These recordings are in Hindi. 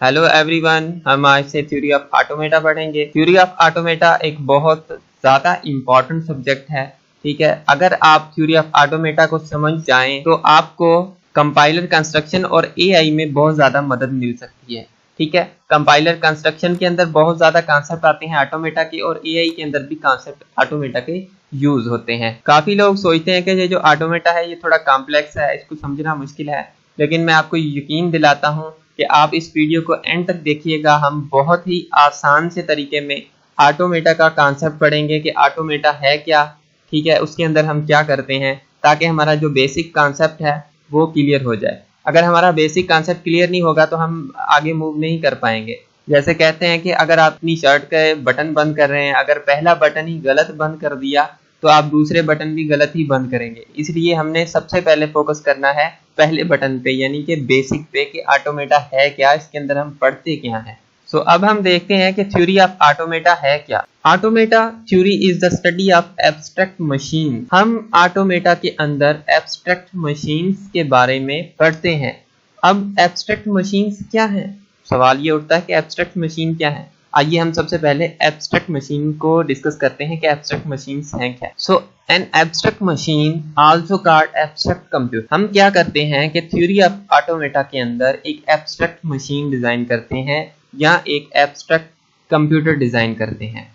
हेलो एवरीवन, हम आज से थ्योरी ऑफ ऑटोमेटा पढ़ेंगे। थ्योरी ऑफ ऑटोमेटा एक बहुत ज़्यादा इम्पॉर्टेंट सब्जेक्ट है। ठीक है, अगर आप थ्योरी ऑफ ऑटोमेटा को समझ जाएं तो आपको कंपाइलर कंस्ट्रक्शन और एआई में बहुत ज़्यादा मदद मिल सकती है। ठीक है, कंपाइलर कंस्ट्रक्शन के अंदर बहुत ज़्यादा कॉन्सेप्ट आते हैं ऑटोमेटा के, और एआई के अंदर भी कॉन्सेप्ट ऑटोमेटा के यूज होते हैं। काफ़ी लोग सोचते हैं कि ये जो ऑटोमेटा है ये थोड़ा कॉम्प्लेक्स है, इसको समझना मुश्किल है, लेकिन मैं आपको यकीन दिलाता हूँ कि आप इस वीडियो को एंड तक देखिएगा। हम बहुत ही आसान से तरीके में ऑटोमेटा का कॉन्सेप्ट पढ़ेंगे कि ऑटोमेटा है क्या, ठीक है, उसके अंदर हम क्या करते हैं, ताकि हमारा जो बेसिक कॉन्सेप्ट है वो क्लियर हो जाए। अगर हमारा बेसिक कॉन्सेप्ट क्लियर नहीं होगा तो हम आगे मूव नहीं कर पाएंगे। जैसे कहते हैं कि अगर आप अपनी शर्ट के बटन बंद कर रहे हैं, अगर पहला बटन ही गलत बंद कर दिया तो आप दूसरे बटन भी गलत ही बंद करेंगे। इसलिए हमने सबसे पहले फोकस करना है पहले बटन पे, यानी कि बेसिक पे, कि ऑटोमेटा है क्या, इसके अंदर हम पढ़ते क्या हैं। सो अब हम देखते हैं कि थ्योरी ऑफ ऑटोमेटा है क्या। Automata theory is the study of abstract machine. हम ऑटोमेटा के अंदर एब्स्ट्रैक्ट मशीन्स के बारे में पढ़ते हैं। अब एब्स्ट्रैक्ट मशीन्स क्या हैं? सवाल ये उठता है कि एब्स्ट्रैक्ट मशीन क्या है। आइए हम सबसे पहले एब्स्ट्रैक्ट मशीन को डिस्कस करते हैं कि एब्स्ट्रैक्ट मशीन्स हैं क्या। So an abstract machine also called abstract computer. हम क्या करते हैं कि थ्योरी ऑफ ऑटोमेटा के अंदर एक एब्स्ट्रैक्ट मशीन डिजाइन करते हैं या एक एब्स्ट्रैक्ट कंप्यूटर डिजाइन करते हैं,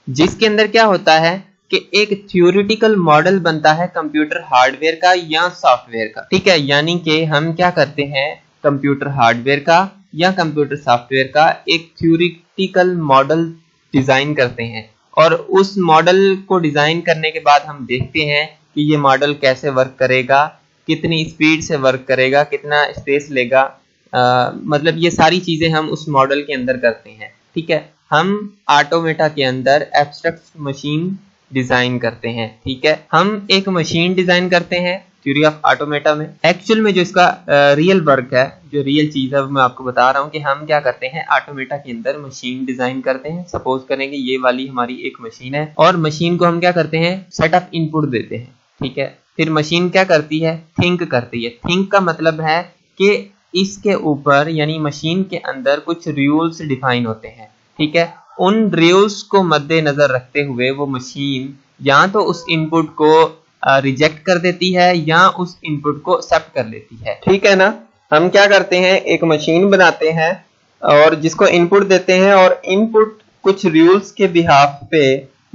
जिसके अंदर क्या होता है कि एक थ्योरेटिकल मॉडल बनता है कंप्यूटर हार्डवेयर का या सॉफ्टवेयर का। ठीक है, यानी कि हम क्या करते हैं, कंप्यूटर हार्डवेयर का या कंप्यूटर सॉफ्टवेयर का एक थ्योरेटिकल मॉडल डिजाइन करते हैं, और उस मॉडल को डिजाइन करने के बाद हम देखते हैं कि ये मॉडल कैसे वर्क करेगा, कितनी स्पीड से वर्क करेगा, कितना स्पेस लेगा, मतलब ये सारी चीजें हम उस मॉडल के अंदर करते हैं। ठीक है, हम ऑटोमेटा के अंदर एब्स्ट्रैक्ट मशीन डिजाइन करते हैं। ठीक है, हम एक मशीन डिजाइन करते हैं थ्योरी ऑफ ऑटोमेटा में। एक्चुअल में जो इसका रियल वर्क है, जो रियल चीज है, मैं आपको बता रहा हूँ कि हम क्या करते हैं, ऑटोमेटा के अंदर मशीन डिजाइन करते हैं। सपोज करेंगे ये वाली हमारी एक मशीन है, और मशीन को हम क्या करते हैं, सेट ऑफ इनपुट देते हैं। ठीक है, फिर मशीन क्या करती है, थिंक करती है। थिंक का मतलब है कि इसके ऊपर, यानी मशीन के अंदर कुछ रूल्स डिफाइन होते हैं। ठीक है, उन रूल्स को मद्देनजर रखते हुए वो मशीन या तो उस इनपुट को रिजेक्ट कर देती है या उस इनपुट को एक्सेप्ट कर लेती है। ठीक है ना, हम क्या करते हैं, एक मशीन बनाते हैं और जिसको इनपुट देते हैं, और इनपुट कुछ रूल्स के बिहाफ पे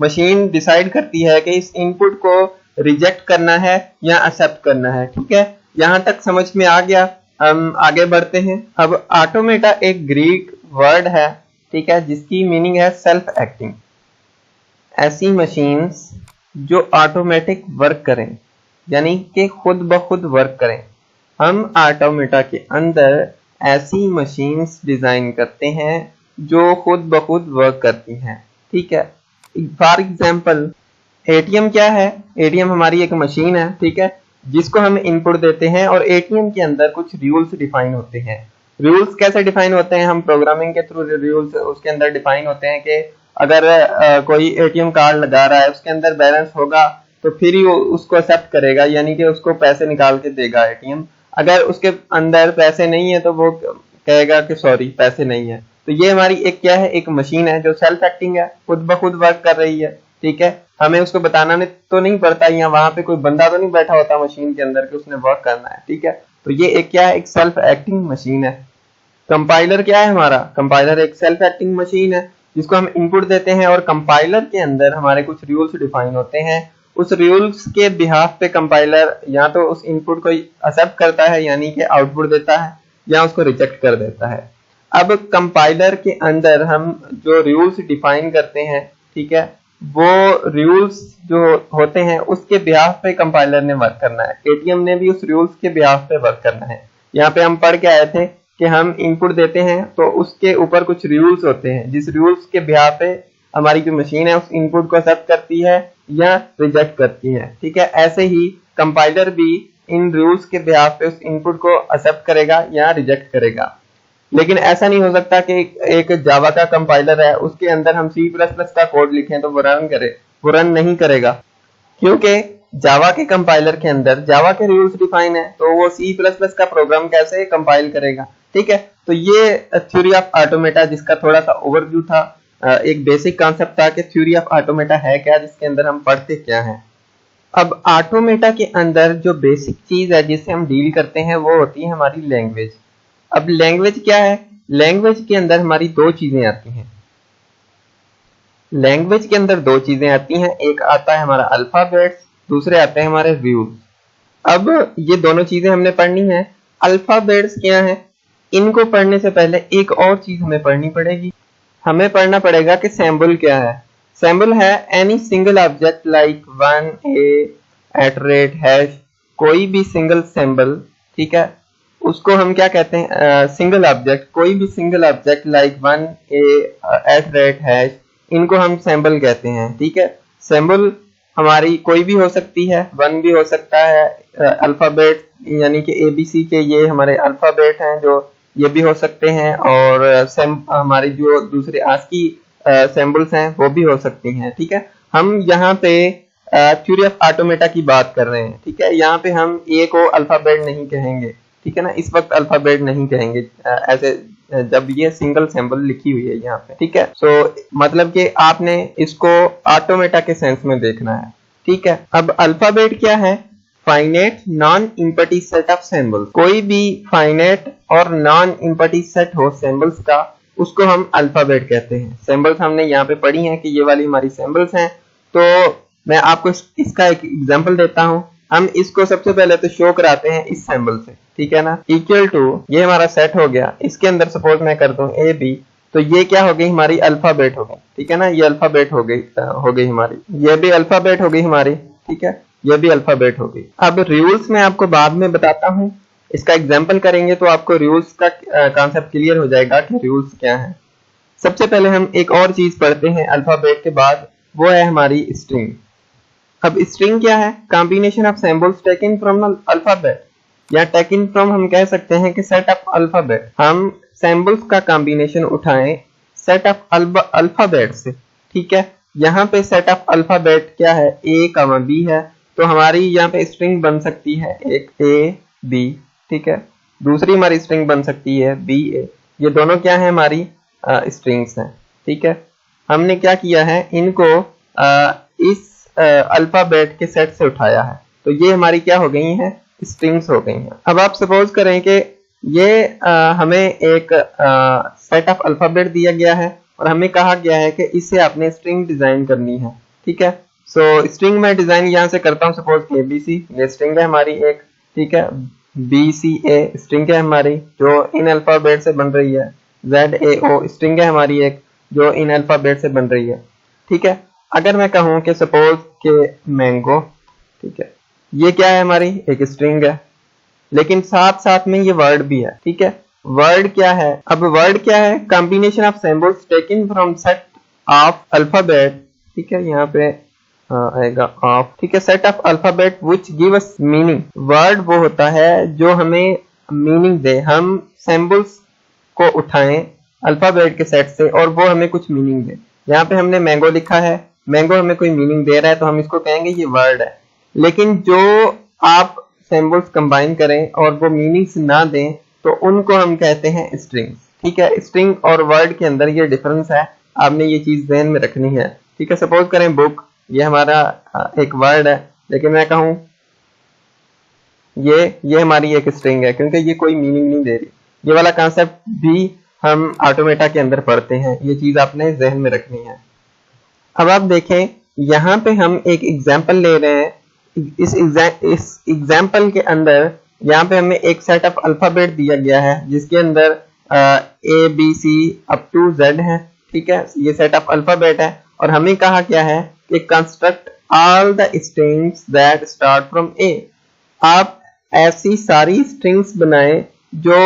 मशीन डिसाइड करती है कि इस इनपुट को रिजेक्ट करना है या एक्सेप्ट करना है। ठीक है, यहाँ तक समझ में आ गया। हम आगे बढ़ते हैं। अब ऑटोमेटा एक ग्रीक वर्ड है, ठीक है, जिसकी मीनिंग है सेल्फ एक्टिंग। ऐसी मशीन्स जो ऑटोमेटिक वर्क करें, यानी कि खुद ब खुद वर्क करें। हम ऑटोमेटा के अंदर ऐसी मशीन्स डिजाइन करते हैं जो खुद ब खुद वर्क करती हैं। ठीक है, फॉर एग्जांपल एटीएम क्या है, एटीएम हमारी एक मशीन है, ठीक है, जिसको हम इनपुट देते हैं, और एटीएम के अंदर कुछ रूल्स डिफाइन होते हैं। रूल्स कैसे डिफाइन होते हैं, हम प्रोग्रामिंग के थ्रू रूल्स उसके अंदर डिफाइन होते हैं कि अगर कोई एटीएम कार्ड लगा रहा है, उसके अंदर बैलेंस होगा तो फिर ही वो उसको एक्सेप्ट करेगा, यानी कि उसको पैसे निकाल के देगा एटीएम। अगर उसके अंदर पैसे नहीं है तो वो कहेगा कि सॉरी पैसे नहीं है। तो ये हमारी एक क्या है, एक मशीन है जो सेल्फ एक्टिंग है, खुद ब खुद वर्क कर रही है। ठीक है, हमें उसको बताना तो नहीं पड़ता, या वहां पे कोई बंदा तो नहीं बैठा होता मशीन के अंदर कि उसने वर्क करना है। ठीक है, तो ये एक क्या है, एक सेल्फ एक्टिंग मशीन है। कंपाइलर क्या है हमारा, कंपाइलर एक सेल्फ एक्टिंग मशीन है जिसको हम इनपुट देते हैं, और कंपाइलर के अंदर हमारे कुछ रूल्स डिफाइन होते हैं। उस रूल्स के बिहाफ पे कंपाइलर या तो उस इनपुट को एक्सेप्ट करता है, यानी कि आउटपुट देता है, या उसको रिजेक्ट कर देता है। अब कंपाइलर के अंदर हम जो रूल्स डिफाइन करते हैं, ठीक है, वो रूल्स जो होते हैं उसके बिहाफ पे कंपाइलर ने वर्क करना है। एटीएम ने भी उस रूल्स के बिहाफ पे वर्क करना है। यहाँ पे हम पढ़ के आए थे कि हम इनपुट देते हैं तो उसके ऊपर कुछ रूल्स होते हैं, जिस रूल्स के बिहाफ पे हमारी जो मशीन है उस इनपुट को एक्सेप्ट करती है या रिजेक्ट करती है। ठीक है, ऐसे ही कंपाइलर भी इन रूल्स के बिहाफ पे उस इनपुट को एक्सेप्ट करेगा या रिजेक्ट करेगा। लेकिन ऐसा नहीं हो सकता कि एक जावा का कंपाइलर है, उसके अंदर हम C++ का कोड लिखें तो वो रन करे, वो रन नहीं करेगा, क्योंकि जावा के कंपाइलर के अंदर जावा के रूल्स डिफाइन है, तो वो C++ का प्रोग्राम कैसे कंपाइल करेगा। ठीक है, तो ये थ्योरी ऑफ ऑटोमेटा जिसका थोड़ा सा ओवरव्यू था, एक बेसिक कॉन्सेप्ट था कि थ्योरी ऑफ ऑटोमेटा है क्या, जिसके अंदर हम पढ़ते क्या हैं। अब ऑटोमेटा के अंदर जो बेसिक चीज है जिससे हम डील करते हैं वो होती है हमारी लैंग्वेज। अब लैंग्वेज क्या है, लैंग्वेज के अंदर हमारी दो चीजें आती हैं। लैंग्वेज के अंदर दो चीजें आती हैं, एक आता है हमारा अल्फाबेट्स, दूसरे आते हैं हमारे रूल्स। अब ये दोनों चीजें हमने पढ़नी है। अल्फाबेट्स क्या है, इनको पढ़ने से पहले एक और चीज हमें पढ़नी पड़ेगी, हमें पढ़ना पड़ेगा कि सिंबल क्या है। सिंबल है any single object like 1 a @ कोई भी सिंगल सिंबल। ठीक है, उसको हम क्या कहते हैं, सिंगल ऑब्जेक्ट, कोई भी सिंगल ऑब्जेक्ट लाइक 1 a @ इनको हम सिंबल कहते हैं। ठीक है, सिंबल हमारी कोई भी हो सकती है, 1 भी हो सकता है, अल्फाबेट यानी कि ABC के ये हमारे अल्फाबेट हैं जो ये भी हो सकते हैं, और हमारी जो दूसरे आस्की सिंबल्स हैं वो भी हो सकती हैं। ठीक है, हम यहाँ पे थ्योरी ऑफ ऑटोमेटा की बात कर रहे हैं। ठीक है, यहाँ पे हम A को अल्फाबेट नहीं कहेंगे, ठीक है ना, इस वक्त अल्फाबेट नहीं कहेंगे ऐसे जब ये सिंगल सिंबल लिखी हुई है यहाँ पे। ठीक है, सो मतलब कि आपने इसको ऑटोमेटा के सेंस में देखना है। ठीक है, अब अल्फाबेट क्या है, finite non empty set of symbols. कोई भी फाइनेट और नॉन इम्पटी सेट हो सिंबल्स का, उसको हम अल्फाबेट कहते हैं। सिंबल्स हमने यहाँ पे पढ़ी हैं कि ये वाली हमारी सिंबल्स हैं, तो मैं आपको इसका एक एग्जांपल देता हूँ। हम इसको सबसे पहले तो शो कराते हैं इस सिंबल से, ठीक है ना, इक्वल टू, ये हमारा सेट हो गया, इसके अंदर सपोज मैं कर दूं AB, तो ये क्या हो गई, हमारी अल्फाबेट हो गई। ठीक है ना, ये अल्फाबेट हो गई हमारी, ये भी अल्फाबेट हो गई हमारी। ठीक है, ये भी अल्फाबेट हो गई। अब रूल्स मैं आपको बाद में बताता हूँ, इसका एग्जाम्पल करेंगे तो आपको रूल्स का कॉन्सेप्ट क्लियर हो जाएगा कि रूल्स क्या है। सबसे पहले हम एक और चीज पढ़ते हैं अल्फाबेट के बाद, वो है हमारी स्ट्रिंग। अब स्ट्रिंग क्या है, combination of symbols taken from alphabet, या टेकन फ्रॉम हम कह सकते हैं कि सेट ऑफ अल्फाबेट। हम सिंबल्स का कॉम्बिनेशन उठाएं सेट ऑफ अल्फाबेट से। ठीक है, यहाँ पे सेट ऑफ अल्फाबेट क्या है, A, B है, तो हमारी यहाँ पे स्ट्रिंग बन सकती है एक A, B। ठीक है, दूसरी हमारी स्ट्रिंग बन सकती है B, A। ये दोनों क्या है, हमारी स्ट्रिंग्स हैं। ठीक है, हमने क्या किया है, इनको इस अल्फाबेट के सेट से उठाया है, तो ये हमारी क्या हो गई है, स्ट्रिंग्स हो गई हैं। अब आप सपोज करें कि ये हमें एक सेट ऑफ अल्फाबेट दिया गया है और हमें कहा गया है कि इससे आपने स्ट्रिंग डिजाइन करनी है। ठीक है, सो स्ट्रिंग में डिजाइन यहाँ से करता हूँ, सपोज ABC ये स्ट्रिंग है हमारी एक। ठीक है, BCA स्ट्रिंग है हमारी जो इन अल्फाबेट से बन रही है, ZAO स्ट्रिंग है हमारी एक जो इन अल्फाबेट से बन रही है। ठीक है, अगर मैं कहूँ कि सपोज के मैंगो, ठीक है, ये क्या है, हमारी एक स्ट्रिंग है, लेकिन साथ साथ में ये वर्ड भी है। ठीक है, वर्ड क्या है, अब वर्ड क्या है, combination of symbols taken from set of alphabet. ठीक है, यहाँ पे आएगा ऑफ। ठीक है, set of alphabet which give us meaning. Word वो होता है जो हमें मीनिंग दे, हम सिंबल्स को उठाएं अल्फाबेट के सेट से और वो हमें कुछ मीनिंग दे। यहाँ पे हमने मैंगो लिखा है, मैंगो हमें कोई मीनिंग दे रहा है तो हम इसको कहेंगे ये वर्ड है। लेकिन जो आप सिंबल्स कंबाइन करें और वो मीनिंग्स ना दें तो उनको हम कहते हैं स्ट्रिंग्स। ठीक है, स्ट्रिंग और वर्ड के अंदर ये डिफरेंस है, आपने ये चीज ध्यान में रखनी है। ठीक है, सपोज करें बुक, ये हमारा एक वर्ड है, लेकिन मैं कहूँ ये हमारी एक स्ट्रिंग है क्योंकि ये कोई मीनिंग नहीं दे रही। ये वाला कॉन्सेप्ट भी हम ऑटोमेटा के अंदर पढ़ते हैं, ये चीज आपने जहन में रखनी है। अब आप देखें, यहाँ पे हम एक एग्जाम्पल ले रहे हैं। इस एग्जाम्पल के अंदर यहाँ पे हमें एक सेट ऑफ अल्फाबेट दिया गया है जिसके अंदर ABC अप टू Z है। ठीक है, ये सेट ऑफ अल्फाबेट है और हमें कहा क्या है कि construct all the strings that start from A। आप ऐसी सारी स्ट्रिंग्स बनाएं जो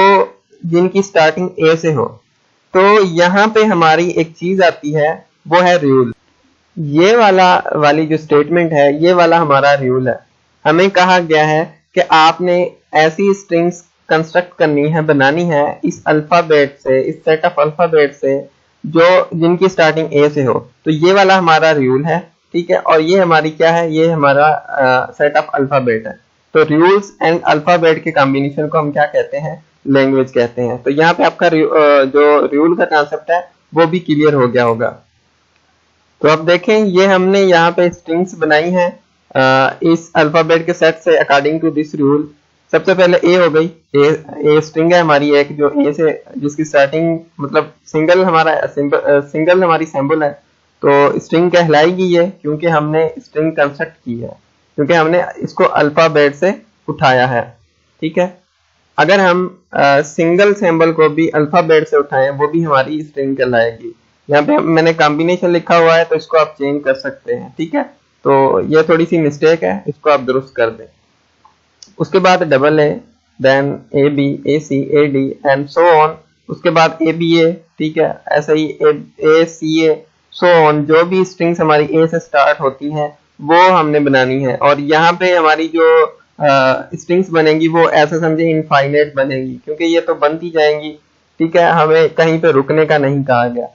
जिनकी स्टार्टिंग A से हो। तो यहाँ पे हमारी एक चीज आती है, वो है रूल। ये वाली जो स्टेटमेंट है, ये वाला हमारा रूल है। हमें कहा गया है कि आपने ऐसी स्ट्रिंग्स कंस्ट्रक्ट करनी है, बनानी है इस अल्फाबेट से, इस सेट ऑफ अल्फाबेट से जो जिनकी स्टार्टिंग A से हो। तो ये वाला हमारा रूल है। ठीक है, और ये हमारी क्या है, ये हमारा सेट ऑफ अल्फाबेट है। तो रूल्स एंड अल्फाबेट के कॉम्बिनेशन को हम क्या कहते हैं, लैंग्वेज कहते हैं। तो यहाँ पे आपका जो रूल का कॉन्सेप्ट है वो भी क्लियर हो गया होगा। तो अब देखें, ये हमने यहाँ पे स्ट्रिंग्स बनाई हैं इस अल्फाबेट के सेट से अकॉर्डिंग टू दिस रूल। सबसे पहले ए हो गई, ए स्ट्रिंग है हमारी एक, जो ए से जिसकी स्टार्टिंग मतलब सिंगल हमारी सिंबल है, तो स्ट्रिंग कहलाएगी ये, क्योंकि हमने स्ट्रिंग कंस्ट्रक्ट की है, क्योंकि हमने इसको अल्फाबेट से उठाया है। ठीक है, अगर हम सिंगल सिंबल को भी अल्फाबेट से उठाएं वो भी हमारी स्ट्रिंग कहलाएगी। यहाँ पे मैंने कॉम्बिनेशन लिखा हुआ है तो इसको आप चेंज कर सकते हैं। ठीक है, तो ये थोड़ी सी मिस्टेक है, इसको आप दुरुस्त कर दें। उसके बाद double A, then A B, A C, A D and so on. उसके बाद ए बी ए, ठीक है, ऐसे ही ए सी ए सो ऑन। जो भी स्ट्रिंग्स हमारी ए से स्टार्ट होती हैं वो हमने बनानी है। और यहाँ पे हमारी जो स्ट्रिंग्स बनेंगी वो ऐसे समझे इनफाइनाइट बनेगी, क्योंकि ये तो बनती जाएंगी। ठीक है, हमें कहीं पे रुकने का नहीं कहा गया।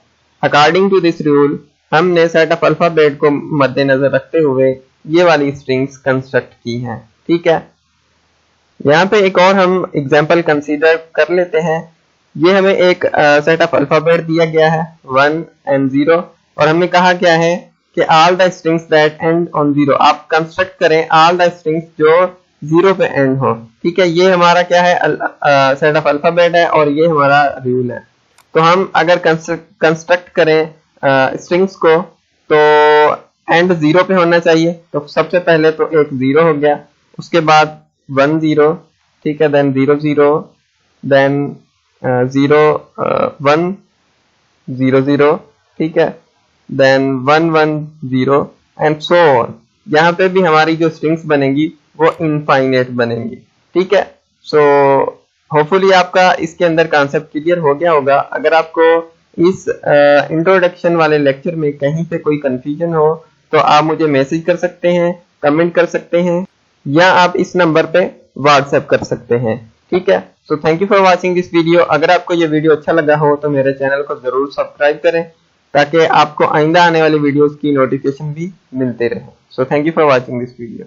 अकॉर्डिंग टू दिस रूल हमने सेट ऑफ अल्फाबेट को मद्देनजर रखते हुए ये वाली स्ट्रिंग्स कंस्ट्रक्ट की हैं। ठीक है, यहाँ पे एक और हम एग्जांपल कंसीडर कर लेते हैं। ये हमें एक सेट ऑफ अल्फाबेट दिया गया है 1 and 0, और हमने कहा क्या है कि all the strings that and on 0, आप कंस्ट्रक्ट करें ऑल द स्ट्रिंग्स जो 0 पे एंड हो। ठीक है, ये हमारा क्या है, सेट ऑफ अल्फाबेट है और ये हमारा रूल है। तो हम अगर कंस्ट्रक्ट करें स्ट्रिंग्स को तो एंड 0 पे होना चाहिए। तो सबसे पहले तो एक 0 हो गया, उसके बाद 1 0, ठीक है, देन 0 0, देन 0 1 0 0, ठीक है, देन 1 1 0 एंड सो ऑन। यहाँ पे भी हमारी जो स्ट्रिंग्स बनेंगी वो इनफाइनाइट बनेंगी। ठीक है, सो होपफुली आपका इसके अंदर कॉन्सेप्ट क्लियर हो गया होगा। अगर आपको इस इंट्रोडक्शन वाले लेक्चर में कहीं पे कोई कंफ्यूजन हो तो आप मुझे मैसेज कर सकते हैं, कमेंट कर सकते हैं, या आप इस नंबर पे व्हाट्सएप कर सकते हैं। ठीक है, so thank you for watching this video. अगर आपको ये वीडियो अच्छा लगा हो तो मेरे चैनल को जरूर सब्सक्राइब करें, ताकि आपको आइंदा आने वाली वीडियोस की नोटिफिकेशन भी मिलते रहे। So thank you for watching this video.